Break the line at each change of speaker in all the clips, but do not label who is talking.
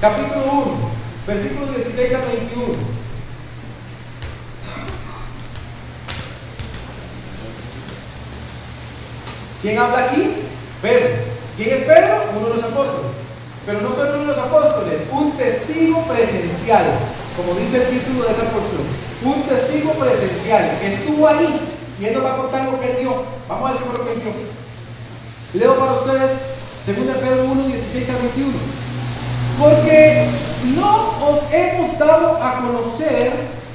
capítulo 1, versículos 16 al 21. ¿Quién habla aquí? Pedro. ¿Quién es Pedro? Uno de los apóstoles. Pero no solo uno de los apóstoles, un testigo presencial, como dice el título de esa porción. Un testigo presencial que estuvo ahí y él nos va a contar lo que él vio. Vamos a ver si fue lo que él vio. Leo para ustedes 2 Pedro 1, 16 a 21. Porque no os hemos dado a conocer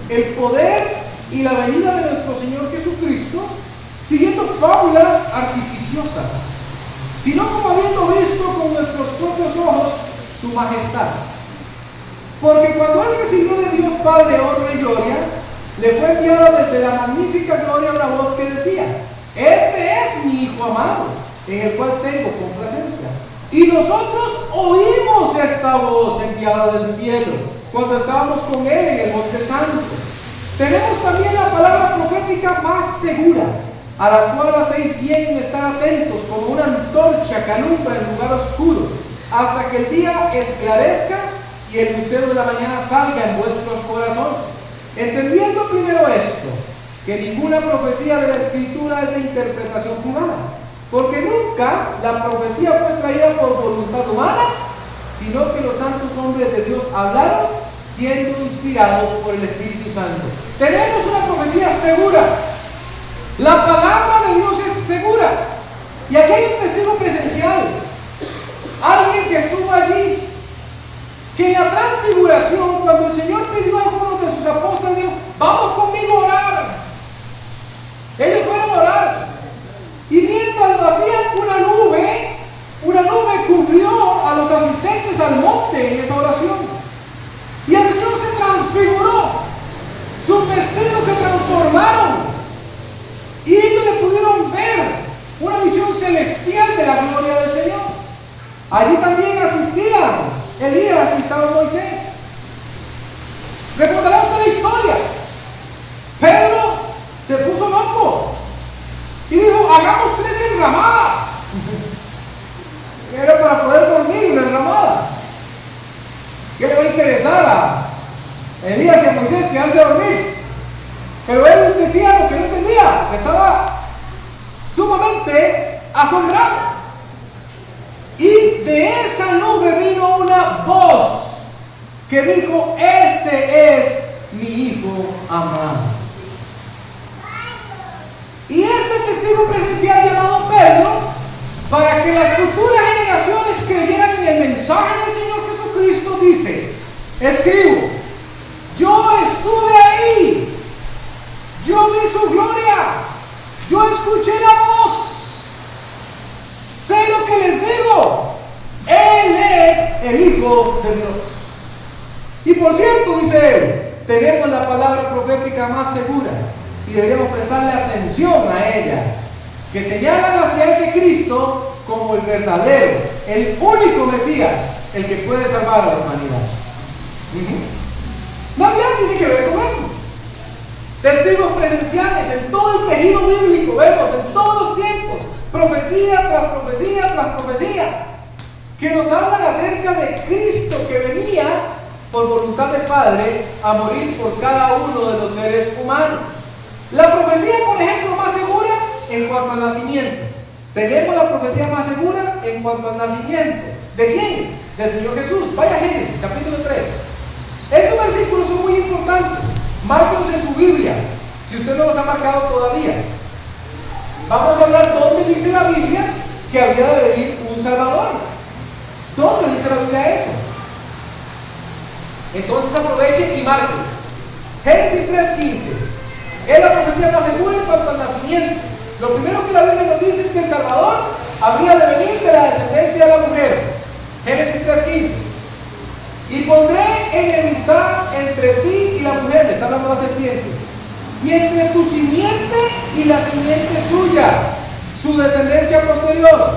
el poder y la venida de nuestro Señor Jesucristo siguiendo fábulas artificiosas, sino como habiendo visto con nuestros propios ojos su majestad. Porque cuando él recibió de Dios Padre honra y gloria, le fue enviada desde la magnífica gloria una voz que decía: este es mi Hijo amado, en el cual tengo complacencia. Y nosotros oímos esta voz enviada del cielo cuando estábamos con él en el Monte Santo. Tenemos también la palabra profética más segura, a la cual hacéis bien en estar atentos, como una antorcha que alumbra en lugar oscuro, hasta que el día esclarezca y el lucero de la mañana salga en vuestros corazones. Entendiendo primero esto, que ninguna profecía de la Escritura es de interpretación privada, porque nunca la profecía fue traída por voluntad humana, sino que los santos hombres de Dios hablaron siendo inspirados por el Espíritu Santo. Tenemos una profecía segura. La palabra de Dios es segura. Y aquí hay un testigo presencial. Alguien que estuvo allí. Que en la transfiguración, cuando el Señor pidió a algunos de sus apóstoles, dijo: vamos conmigo a orar. Ellos fueron a orar. Y mientras lo hacían, una nube cubrió a los asistentes al monte en esa oración. Y el Señor se transfiguró. Sus vestidos se transformaron. Y ellos le pudieron ver una visión celestial de la gloria del Señor. Allí también asistían Elías y estaba Moisés. Recordará usted la historia. Pedro se puso loco y dijo: hagamos 3 enramadas. Era para poder dormir una enramada. ¿Qué le va a interesar a Elías y a Moisés quedarse a dormir? Pero él decía lo que no entendía. Estaba sumamente asombrado. Y de esa nube vino una voz que dijo: este es mi Hijo amado. Y este testigo presencial llamado Pedro, para que las futuras generaciones creyeran en el mensaje del Señor Jesucristo, dice: escribo, yo estuve ahí, yo vi su gloria, yo escuché la voz, sé lo que les digo, Él es el Hijo de Dios. Y por cierto, dice él, tenemos la palabra profética más segura y deberíamos prestarle atención a ella, que señalan hacia ese Cristo como el verdadero, el único Mesías, el que puede salvar a la humanidad. Navidad tiene que ver con eso. Testigos presenciales en todo el tejido bíblico, vemos en todos los tiempos, profecía tras profecía tras profecía, que nos hablan acerca de Cristo que venía por voluntad del Padre a morir por cada uno de los seres humanos. La profecía, por ejemplo, más segura en cuanto al nacimiento. Tenemos la profecía más segura en cuanto al nacimiento. ¿De quién? Del Señor Jesús. Vaya a Génesis, capítulo 3. Estos versículos son muy importantes. Márquenlos en su Biblia, si usted no los ha marcado todavía. Vamos a hablar dónde dice la Biblia que habría de venir un Salvador. ¿Dónde dice la Biblia eso? Entonces aprovechen y marquen. Génesis 3:15 es la profecía más segura en cuanto al nacimiento. Lo primero que la Biblia nos dice es que el Salvador habría de venir de la descendencia de la mujer. Génesis 3:15. Y pondré enemistad entre ti y la mujer, le está hablando la serpiente, y entre tu simiente y la simiente suya, su descendencia posterior.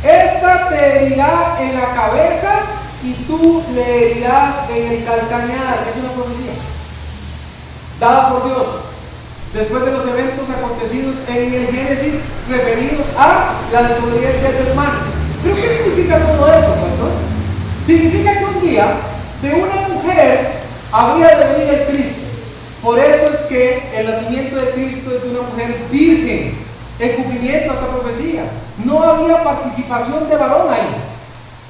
Esta te herirá en la cabeza y tú le herirás en el calcañar. Es una profecía dada por Dios después de los eventos acontecidos en el Génesis referidos a la desobediencia del ser humano. ¿Pero qué significa todo eso, pastor? Significa que un día De una mujer habría de venir el Cristo. Por eso es que el nacimiento de Cristo es de una mujer virgen, en cumplimiento a esta profecía. No había participación de varón ahí.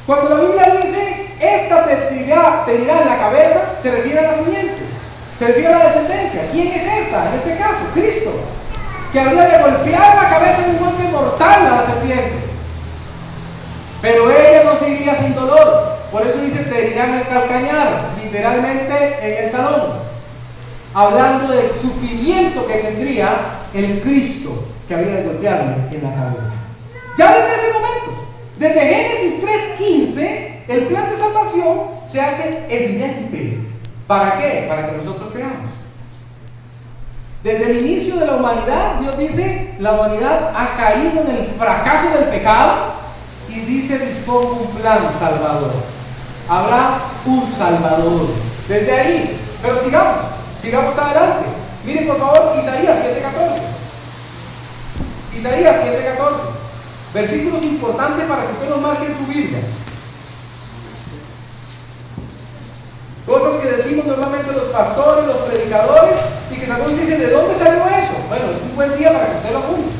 Cuando la Biblia dice, esta te herirá en la cabeza, se refiere a la simiente, se refiere a la descendencia. ¿Quién es esta? En este caso, Cristo, que habría de golpear la cabeza en un golpe mortal a la serpiente. Pero ella no se iría sin dolor. Por eso dice, te herirá en el calcañar, literalmente en el talón, hablando del sufrimiento que tendría el Cristo que había de golpearle en la cabeza. Ya desde ese momento, desde Génesis 3:15, el plan de salvación se hace evidente. ¿Para qué? Para que nosotros creamos. Desde el inicio de la humanidad, Dios dice, la humanidad ha caído en el fracaso del pecado y dice, dispongo un plan salvador. Habrá un salvador. Desde ahí, pero sigamos adelante. Miren por favor Isaías 7:14. Isaías 7:14. Versículos importantes para que usted los marque en su Biblia. Cosas que decimos normalmente los pastores, los predicadores, y que algunos dicen, ¿de dónde salió eso? Bueno, es un buen día para que usted lo apunte.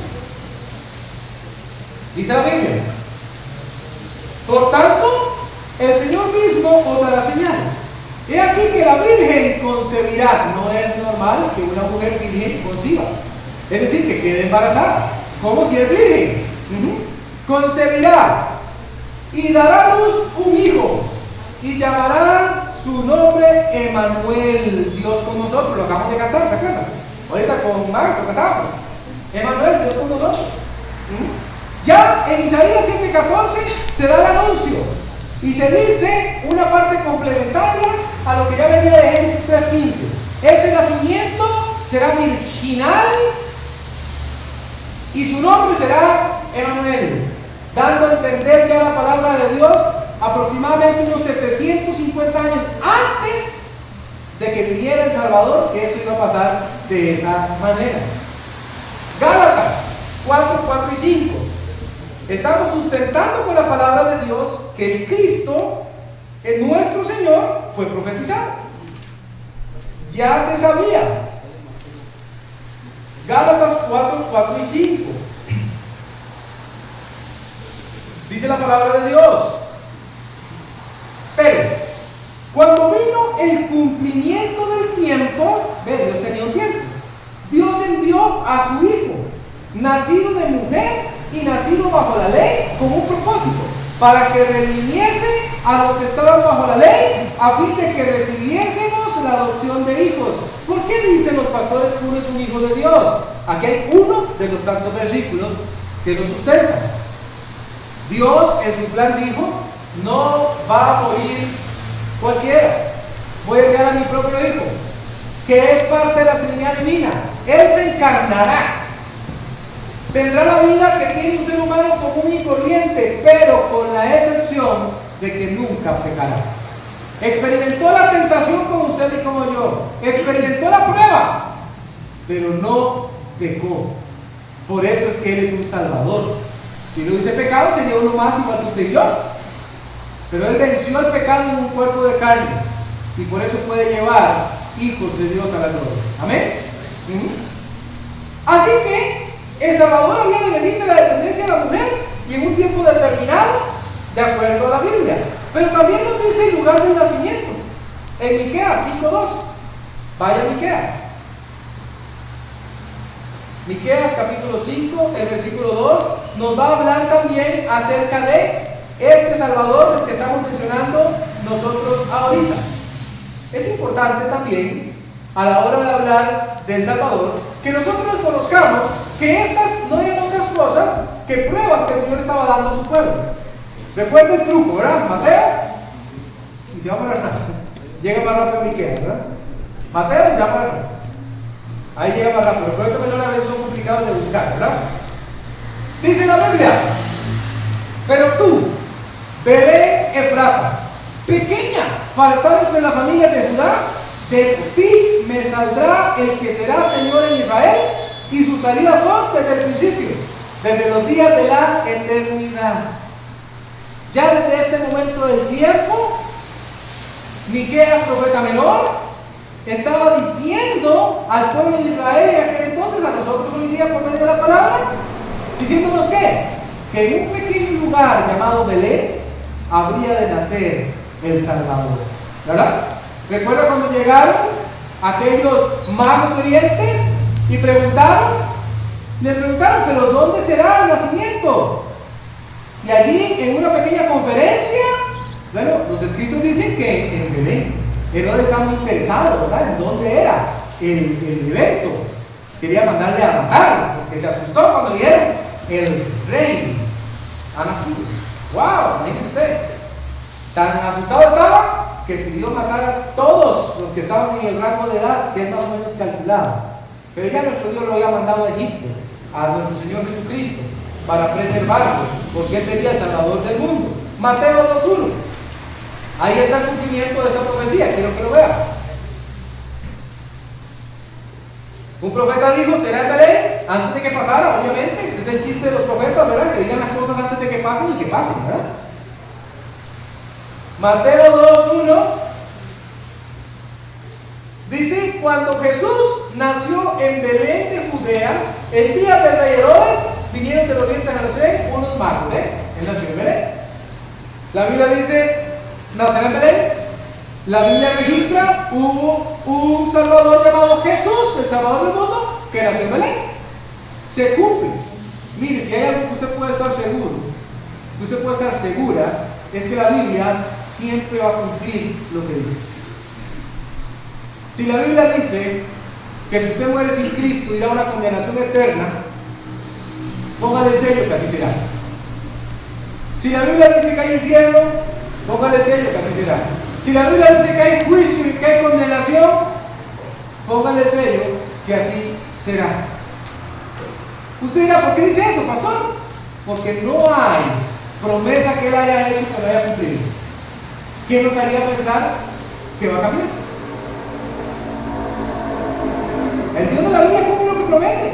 Dice la Biblia: por tanto, el Señor mismo os dará señal. He aquí que la Virgen concebirá. No es normal que una mujer virgen conciba, es decir, que quede embarazada, como si es virgen. Concebirá y dará a luz un hijo y llamará su nombre Emmanuel, Dios con nosotros. Lo acabamos de cantar, ¿se acuerdan? Ahorita con Marco cantamos Emmanuel, Dios con nosotros. Ya en Isaías 7:14 se da el anuncio y se dice una parte complementaria a lo que ya venía de Génesis 3:15. Ese nacimiento será virginal y su nombre será Emmanuel, dando a entender ya la palabra de Dios aproximadamente unos 750 años antes de que viniera el Salvador, que eso iba a pasar de esa manera. Gálatas 4:4 y 5. Estamos sustentando con la palabra de Dios que el Cristo, en nuestro Señor, fue profetizado. Ya se sabía. Gálatas 4:4 y 5. Dice la palabra de Dios: pero cuando vino el cumplimiento del tiempo, Dios tenía un tiempo, Dios envió a su Hijo, nacido de mujer y nacido bajo la ley, con un propósito, para que redimiese a los que estaban bajo la ley, a fin de que recibiésemos la adopción de hijos. ¿Por qué dicen los pastores que uno es un hijo de Dios? Aquí hay uno de los tantos versículos que lo sustentan. Dios en su plan dijo: no va a morir cualquiera, voy a enviar a mi propio Hijo, que es parte de la Trinidad Divina. Él se encarnará, tendrá la vida que tiene un ser humano común y corriente, pero con la excepción de que nunca pecará. Experimentó la tentación como usted y como yo, experimentó la prueba, pero no pecó. Por eso es que Él es un Salvador. Si no hubiese pecado, sería uno más igual que usted y yo. Pero Él venció el pecado en un cuerpo de carne, y por eso puede llevar hijos de Dios a la gloria. Amén. Así que el Salvador había de venir de la descendencia de la mujer, y en un tiempo determinado, de acuerdo a la Biblia. Pero también nos dice el lugar del nacimiento, en Miqueas 5:2. Vaya a Miqueas. Miqueas capítulo 5, el versículo 2, nos va a hablar también acerca de este Salvador del que estamos mencionando nosotros ahorita. Es importante también, a la hora de hablar del Salvador, que nosotros conozcamos que estas no eran otras cosas que pruebas que el Señor estaba dando a su pueblo. Recuerda el truco, ¿verdad? Mateo, y se va para atrás. Llega más rápido Miqueas, ¿verdad? Mateo y se va para atrás. Ahí llega más rápido. Los proyectos menores a veces son complicados de buscar, ¿verdad? Dice la Biblia: pero tú, Belén Efrata, pequeña para estar entre las familias de Judá, de ti me saldrá el que será Señor en Israel, y sus salidas son desde el principio, desde los días de la eternidad. Ya desde este momento del tiempo, Miqueas, profeta menor, estaba diciendo al pueblo de Israel en aquel entonces, a nosotros hoy día por medio de la palabra, diciéndonos que en un pequeño lugar llamado Belén habría de nacer el Salvador, ¿verdad? ¿Recuerda cuando llegaron aquellos magos de Oriente y le preguntaron, pero ¿dónde será el nacimiento? Y allí en una pequeña conferencia, bueno, los escritos dicen que en Belén. Herodes estaba muy interesado, ¿verdad?, en dónde era el evento. Quería mandarle a matar, porque se asustó cuando le dijeron: el rey ha nacido. ¡Wow! Imagínese usted. Tan asustado estaba que pidió matar a todos los que estaban en el rango de edad, que es más o menos calculado. Pero ya nuestro Dios lo había mandado a Egipto, a nuestro Señor Jesucristo, para preservarlo, porque Él sería el Salvador del mundo. Mateo 2:1. Ahí está el cumplimiento de esta profecía, quiero que lo vean. Un profeta dijo: será en Belén, antes de que pasara, obviamente. Ese es el chiste de los profetas, ¿verdad? Que digan las cosas antes de que pasen y que pasen, ¿verdad? Mateo 2:1 dice: cuando Jesús nació en Belén de Judea, el día del rey Herodes, vinieron del oriente a Jerusalén unos magos, Él nació en Belén. La Biblia dice: nacerá en Belén. La Biblia registra: hubo un Salvador llamado Jesús, el Salvador del mundo, que nació en Belén. Se cumple. Mire, si hay algo que usted puede estar seguro, que usted puede estar segura, es que la Biblia siempre va a cumplir lo que dice. Si la Biblia dice que si usted muere sin Cristo irá a una condenación eterna, póngale sello que así será. Si la Biblia dice que hay infierno, póngale sello que así será. Si la Biblia dice que hay juicio y que hay condenación, póngale sello que así será. Usted dirá: ¿por qué dice eso, pastor? Porque no hay promesa que Él haya hecho que lo haya cumplido. ¿Qué nos haría pensar que va a cambiar? El Dios de la Biblia cumple lo que promete.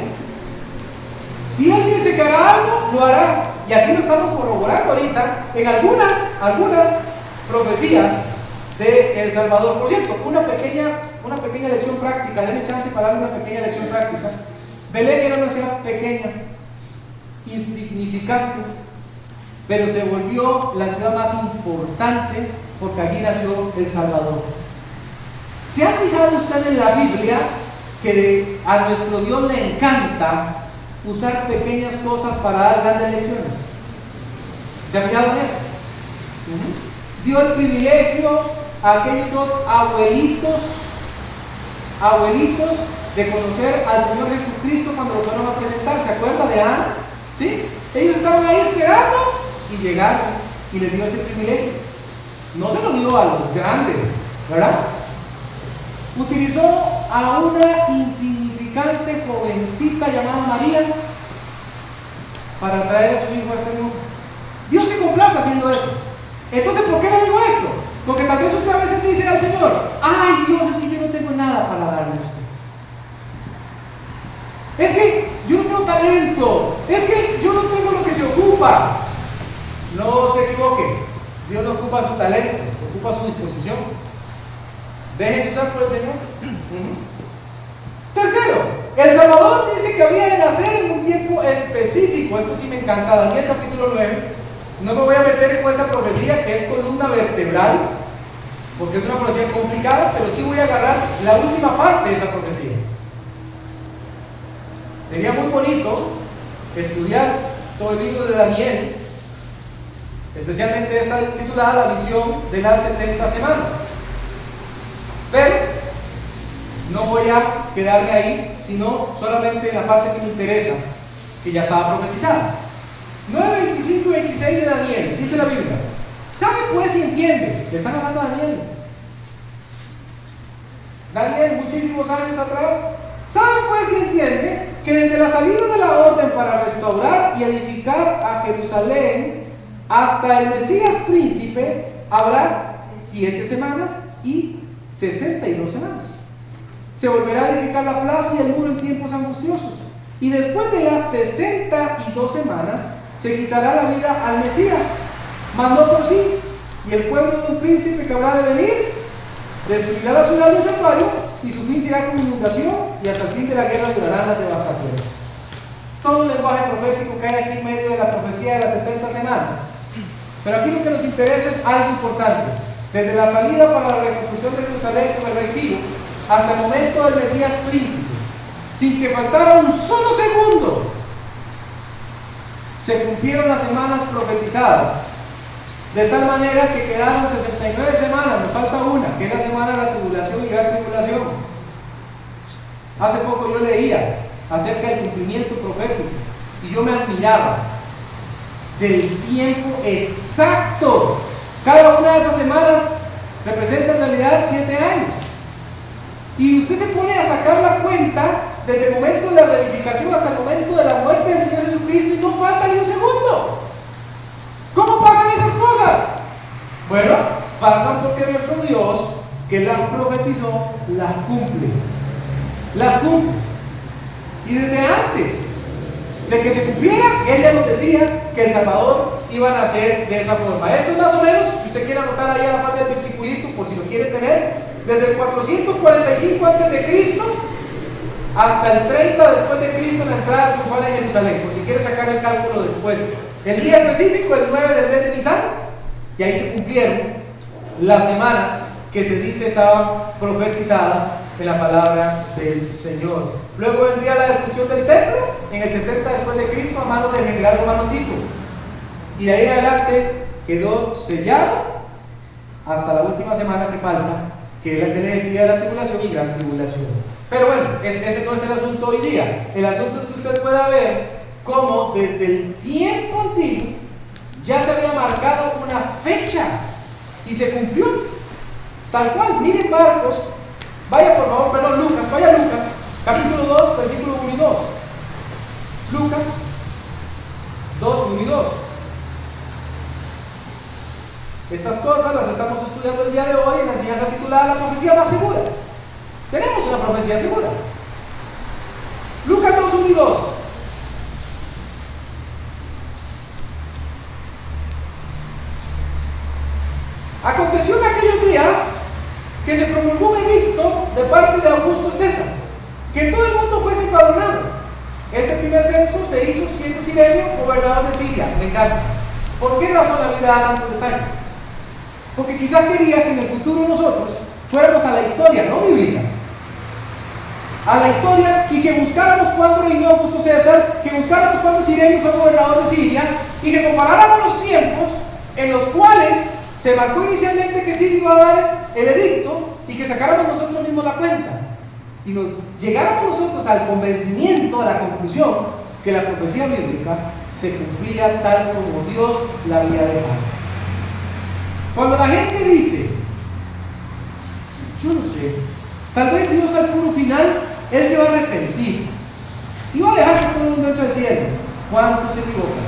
Si Él dice que hará algo, lo hará. Y aquí lo estamos corroborando ahorita en algunas profecías de El Salvador. Por cierto, una pequeña lección práctica. Denme chance para darle una pequeña lección práctica. Belén era una ciudad pequeña, insignificante, pero se volvió la ciudad más importante porque allí nació el Salvador. ¿Se ha fijado usted en la Biblia que a nuestro Dios le encanta usar pequeñas cosas para dar grandes lecciones? ¿Se ha fijado en eso? Dio el privilegio a aquellos dos abuelitos de conocer al Señor Jesucristo cuando lo fueron a presentar. ¿Se acuerda de Ana? ¿Sí? Ellos estaban ahí esperando y llegaron y les dio ese privilegio. No se lo dio a los grandes, ¿verdad? Utilizó a una insignificante jovencita llamada María para traer a su hijo a este mundo. Dios se complace haciendo eso. Entonces, ¿por qué le digo esto? Porque tal vez usted a veces dice al Señor: ay, Dios, es que yo no tengo nada para darle a usted. Es que yo no tengo talento. Es que yo no tengo lo que se ocupa. No se equivoque. Dios no ocupa su talento, ocupa su disposición. Déjese usar por el Señor. Tercero, El Salvador dice que había de nacer en un tiempo específico. Esto sí me encanta. Daniel capítulo 9. No me voy a meter en esta profecía que es columna vertebral, porque es una profecía complicada, pero sí voy a agarrar la última parte de esa profecía. Sería muy bonito estudiar todo el libro de Daniel, especialmente esta titulada La visión de las 70 semanas. Pero no voy a quedarme ahí, sino solamente en la parte que me interesa, que ya estaba profetizada. 9, 25 y 26 de Daniel, dice la Biblia: ¿sabe pues y entiende? Le están hablando a Daniel. Daniel, muchísimos años atrás. ¿Sabe pues y entiende que desde la salida de la orden para restaurar y edificar a Jerusalén hasta el Mesías príncipe habrá 7 semanas y 62 semanas? Se volverá a edificar la plaza y el muro en tiempos angustiosos. Y después de las 62 semanas se quitará la vida al Mesías, mandó por sí, y el pueblo de un príncipe que habrá de venir Destruirá la ciudad del santuario y su fin será como inundación y hasta el fin de la guerra durarán las devastaciones. Todo el lenguaje profético cae aquí en medio de la profecía de las 70 semanas. Pero aquí lo que nos interesa es algo importante. Desde la salida para la reconstrucción de Jerusalén con el rey Ciro hasta el momento del Mesías príncipe, sin que faltara un solo segundo, se cumplieron las semanas profetizadas, de tal manera que quedaron 69 semanas, nos falta una, que es la semana de la tribulación y gran tribulación. Hace poco yo leía acerca del cumplimiento profético y yo me admiraba del tiempo exacto. Cada una de esas semanas representa en realidad 7 años. Y usted se pone a sacar la cuenta desde el momento de la reedificación hasta el momento de la muerte del Señor Jesucristo y no falta ni un segundo. ¿Cómo pasan esas cosas? Bueno, pasan porque nuestro Dios, que las profetizó, las cumple. Las cumple. Y desde antes de que se cumpliera, Él ya nos decía que el Salvador iba a nacer de esa forma. Eso es más o menos, si usted quiere anotar ahí a la parte del versículo, por si lo quiere tener, desde el 445 a.C. hasta el 30 después de Cristo, la entrada triunfal en Jerusalén, por si quiere sacar el cálculo después. El día específico, el 9 del mes de Nisan, y ahí se cumplieron las semanas que se dice estaban profetizadas en la palabra del Señor. Luego vendría la destrucción del templo en el 70 después de Cristo a manos del general romano Tito, y de ahí en adelante quedó sellado hasta la última semana que falta, que es la que le decía la tribulación y gran tribulación. Pero bueno, ese no es el asunto hoy día. El asunto es que usted pueda ver cómo desde el tiempo antiguo ya se había marcado una fecha y se cumplió tal cual. Miren Marcos, vaya por favor, perdón, Lucas, vaya a Lucas, capítulo 2, versículo 1 y 2. Lucas 2, 1 y 2. Estas cosas las estamos estudiando el día de hoy en la enseñanza titulada La profecía más segura. Tenemos una profecía segura. Lucas 2, 1 y 2. Aconteció en aquellos días que se promulgó un edicto de parte de Augusto César, que todo el mundo fuese empadronado. Este primer censo se hizo siendo Cirenio gobernador de Siria. Me encanta. ¿Por qué razón la Biblia da tantos detalles? Porque quizás quería que en el futuro nosotros fuéramos a la historia, no bíblica, a la historia, y que buscáramos cuándo reinó Augusto César, que buscáramos cuándo Cirenio fue gobernador de Siria, y que comparáramos los tiempos en los cuales se marcó inicialmente que Sirio iba a dar el edicto, y que sacáramos nosotros mismos la cuenta y nos llegáramos nosotros al convencimiento, a la conclusión que la profecía bíblica se cumplía tal como Dios la había dejado. Cuando la gente dice, yo no sé, tal vez Dios al puro final, Él se va a arrepentir y va a dejar que todo el mundo entre al cielo. ¿Cuántos se equivocan?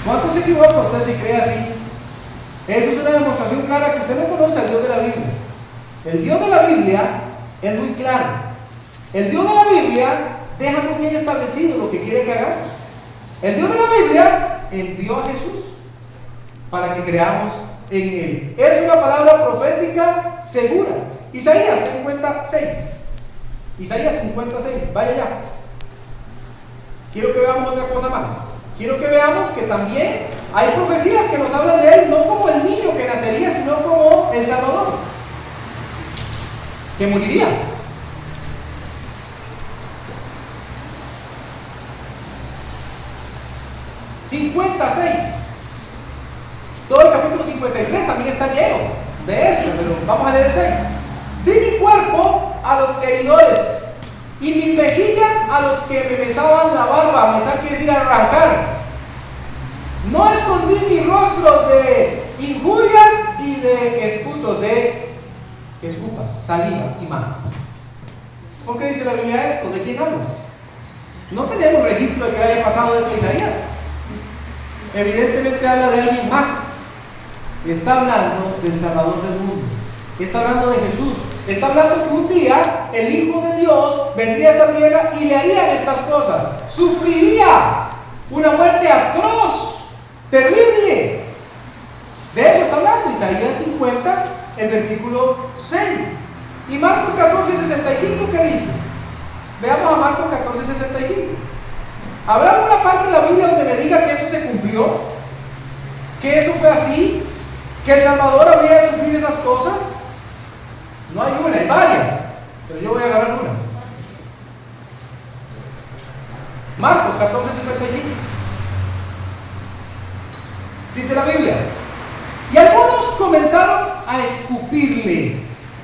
¿Cuántos se equivocan? Usted se cree así. Eso es una demostración clara que usted no conoce al Dios de la Biblia. El Dios de la Biblia es muy claro. El Dios de la Biblia deja muy bien establecido lo que quiere que hagamos. El Dios de la Biblia envió a Jesús para que creamos en Él. Es una palabra profética segura. Isaías 56. Isaías 56. Vaya ya. Quiero que veamos otra cosa más. Quiero que veamos que también hay profecías que nos hablan de Él, no como el niño que nacería, sino como el Salvador, que moriría. Todo el capítulo 53 también está lleno de esto, pero vamos a leer el 6. Di mi cuerpo a los heridores y mis mejillas a los que me besaban la barba. Besar quiere decir arrancar. No escondí mi rostro de injurias y de esputos, de escupas, saliva y más. ¿Por qué dice la Biblia esto? ¿De quién habla? No tenemos registro de que haya pasado eso a Isaías. Evidentemente habla de alguien más. Está hablando del Salvador del mundo. Está hablando de Jesús. Está hablando que un día el Hijo de Dios vendría a esta tierra y le harían estas cosas. Sufriría una muerte atroz, terrible. De eso está hablando Isaías 50, el versículo 6. Y Marcos 14:65, ¿qué dice? Veamos a Marcos 14:65. ¿Habrá alguna parte de la Biblia donde me diga que eso se cumplió? ¿Que eso fue así? ¿Que el Salvador habría de sufrir esas cosas? No hay una, hay varias, pero yo voy a agarrar una. Marcos 14:65. Dice la Biblia: y algunos comenzaron a escupirle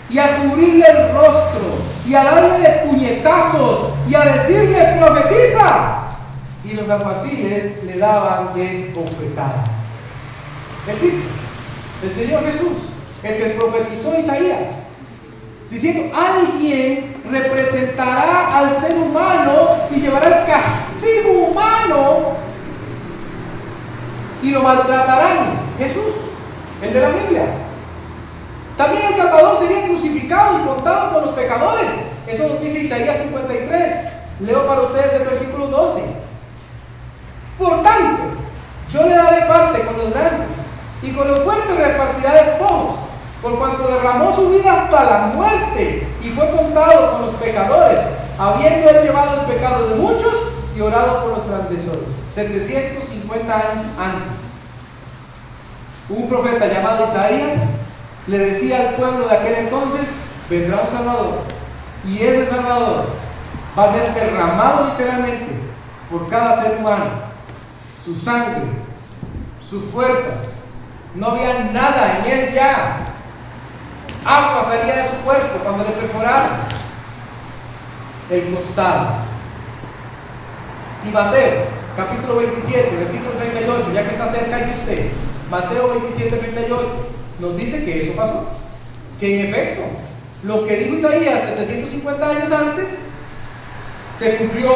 y a cubrirle el rostro y a darle de puñetazos y a decirle: profetiza. Y los alguaciles le daban de bofetadas. ¿El Cristo? El Señor Jesús, el que profetizó Isaías, diciendo: alguien representará al ser humano y llevará el castigo humano y lo maltratarán. Jesús, el de la Biblia. También el Salvador sería crucificado y contado con los pecadores. Eso nos dice Isaías 53. Leo para ustedes el versículo 12. Por tanto, yo le daré parte con los grandes, y con los fuertes repartirá despojos, por cuanto derramó su vida hasta la muerte y fue contado con los pecadores, habiendo él llevado el pecado de muchos y orado por los transgresores. 750 años antes, un profeta llamado Isaías le decía al pueblo de aquel entonces: vendrá un Salvador, y ese Salvador va a ser derramado literalmente por cada ser humano, su sangre, sus fuerzas. No había nada en él ya. Agua salía de su cuerpo cuando le perforaron el costado. Y Mateo, capítulo 27, versículo 38, ya que está cerca de usted, Mateo 27, 38, nos dice que eso pasó. Que en efecto, lo que dijo Isaías 750 años antes, se cumplió,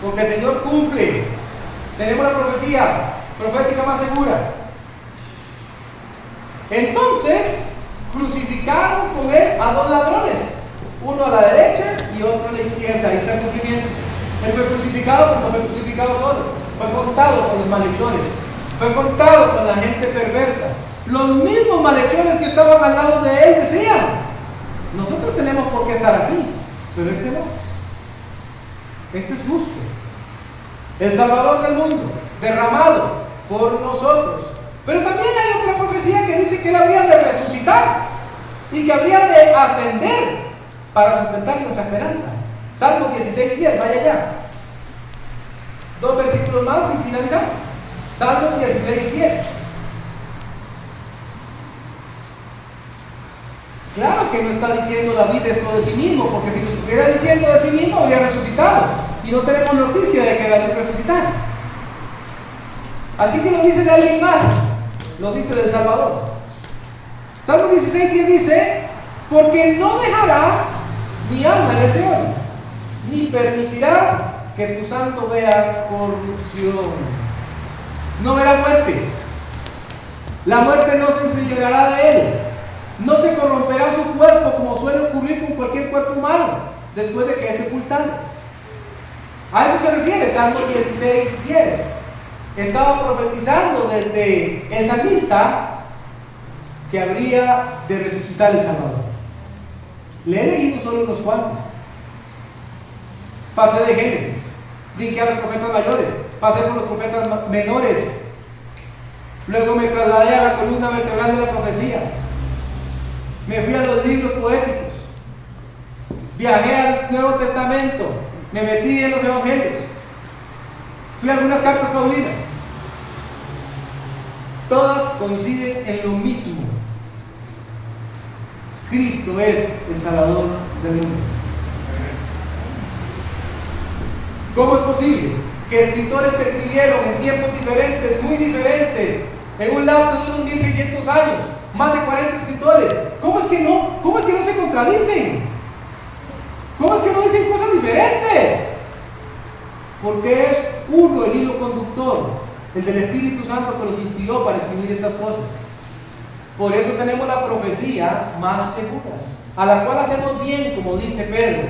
porque el Señor cumple. Tenemos la profecía profética más segura. Entonces, crucificaron con él a dos ladrones, uno a la derecha y otro a la izquierda. Ahí está el cumplimiento. Él fue crucificado, pero no fue crucificado solo, fue contado con los malhechores, fue contado con la gente perversa. Los mismos malhechores que estaban al lado de él decían: nosotros tenemos por qué estar aquí, pero este no. Este es justo. El Salvador del mundo, derramado por nosotros. Pero también hay otra profecía que dice que él habría de resucitar y que habría de ascender para sustentar nuestra esperanza. Salmo 16:10, vaya allá. Dos versículos más y finalizamos. Salmo 16:10. Claro que no está diciendo David esto de sí mismo, porque si lo estuviera diciendo de sí mismo habría resucitado, y no tenemos noticia de que David resucitara. Así que lo dice de alguien más, lo dice del Salvador. Salmo 16:10 dice: porque no dejarás mi alma en el Seol, ni permitirás que tu santo vea corrupción. No verá muerte. La muerte no se enseñoreará de él. No se corromperá su cuerpo como suele ocurrir con cualquier cuerpo humano después de que es sepultado. A eso se refiere Salmo 16:10. Estaba profetizando desde el salmista que habría de resucitar el Salvador. Le he leído solo unos cuantos. Pasé de Génesis, brinqué a los profetas mayores, pasé por los profetas menores, luego me trasladé a la columna vertebral de la profecía, me fui a los libros poéticos, viajé al Nuevo Testamento, me metí en los evangelios, fui a algunas cartas paulinas. Todas coinciden en lo mismo: Cristo es el Salvador del mundo. ¿Cómo es posible que escritores que escribieron en tiempos diferentes, muy diferentes, en un lapso de unos 1600 años, más de 40 escritores, ¿cómo es que no se contradicen? ¿Cómo es que no dicen cosas diferentes? Porque es uno el hilo conductor, el del Espíritu Santo, que los inspiró para escribir estas cosas. Por eso tenemos la profecía más segura, a la cual hacemos bien, como dice Pedro,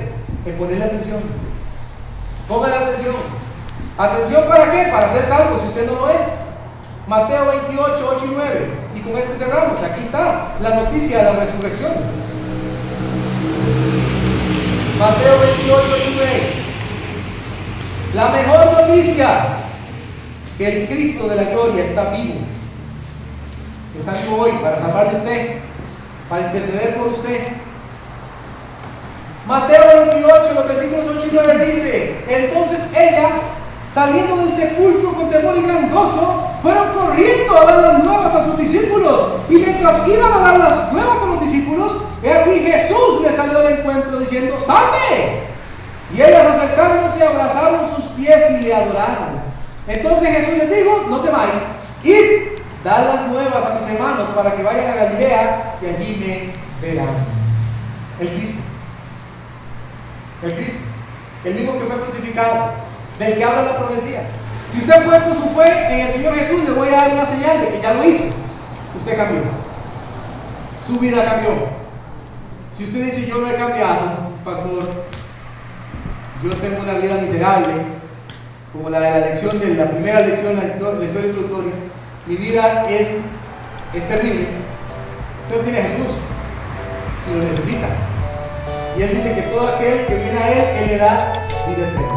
en ponerle atención. Póngale atención. ¿Atención para qué? Para ser salvo, si usted no lo es. Mateo 28, 8 y 9. Y con este cerramos. Aquí está la noticia de la resurrección. Mateo 28, 8 y 9. La mejor noticia, que el Cristo de la gloria está vivo. Está vivo hoy para salvarle a usted, para interceder por usted. Mateo 28, los versículos 8 y 9 dice: entonces ellas, saliendo del sepulcro con temor y gran gozo, fueron corriendo a dar las nuevas a sus discípulos. Y mientras iban a dar las nuevas a los discípulos, he aquí Jesús les salió al encuentro diciendo: ¡salve! Y ellas acercándose, abrazaron sus pies y le adoraron. Entonces Jesús les dijo: no temáis, id, dad las nuevas a mis hermanos para que vayan a Galilea y allí me verán. El Cristo, el mismo que fue crucificado, del que habla la profecía. Si usted ha puesto su fe en el Señor Jesús, le voy a dar una señal de que ya lo hizo. Usted cambió, su vida cambió. Si usted dice: yo no he cambiado, pastor, yo tengo una vida miserable, como la de la lección, de la primera lección, la historia introductoria, mi vida es terrible, pero tiene a Jesús y lo necesita. Y Él dice que todo aquel que viene a Él le da vida eterna.